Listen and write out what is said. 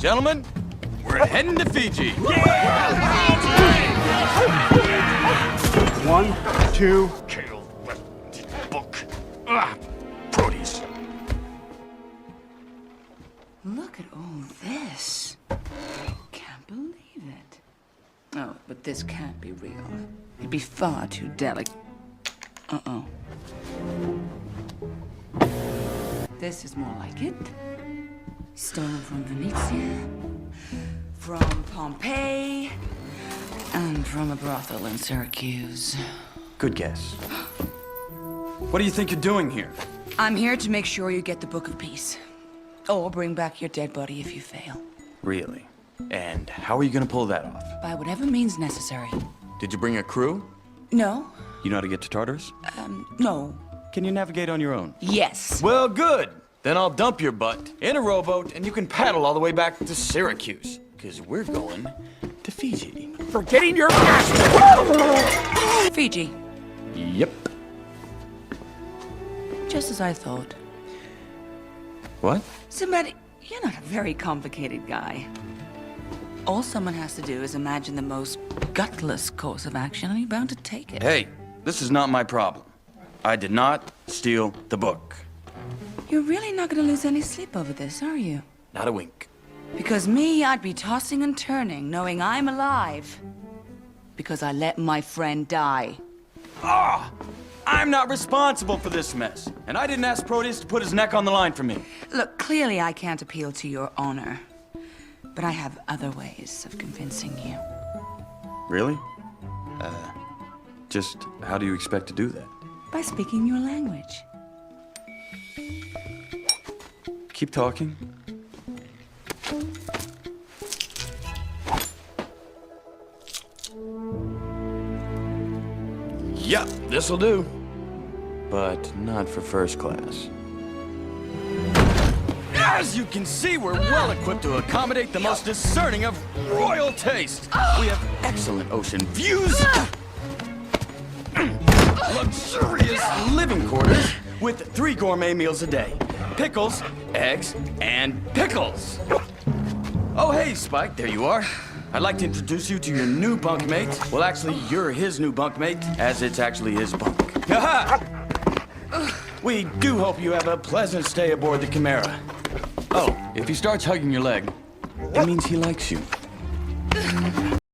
Gentlemen, we're heading to Fiji. 1, 2. Kale, book. Proteus. Look at all this. Can't believe it. Oh, but this can't be real. It'd be far too delicate. Uh-oh. This is more like it. Stolen from Venezia, from Pompeii, and from a brothel in Syracuse. Good guess. What do you think you're doing here? I'm here to make sure you get the Book of Peace. Or bring back your dead body if you fail. Really? And how are you gonna pull that off? By whatever means necessary. Did you bring a crew? No? You know how to get to Tartarus? No. Can you navigate on your own? Yes. Well, good. Then I'll dump your butt in a rowboat and you can paddle all the way back to Syracuse. Because we're going to Fiji. Forgetting your master. Fiji. Yep. Just as I thought. What? Somebody, you're not a very complicated guy. All someone has to do is imagine the most gutless course of action and you're bound to take it. Hey, this is not my problem. I did not steal the book. You're really not gonna lose any sleep over this, are you? Not a wink. Because me, I'd be tossing and turning, knowing I'm alive. Because I let my friend die. I'm not responsible for this mess. And I didn't ask Proteus to put his neck on the line for me. Look, clearly I can't appeal to your honor. But I have other ways of convincing you. Really? Just how do you expect to do that? By speaking your language. Keep talking. Yep, this'll do. But not for first class. As you can see, we're well equipped to accommodate the most discerning of royal taste. We have excellent ocean views, luxurious living quarters with 3 gourmet meals a day. Pickles, eggs, and pickles. Oh, hey, Spike, there you are. I'd like to introduce you to your new bunkmate. Well, actually, you're his new bunkmate, as it's actually his bunk. Aha! We do hope you have a pleasant stay aboard the Chimera. Oh, if he starts hugging your leg, it means he likes you.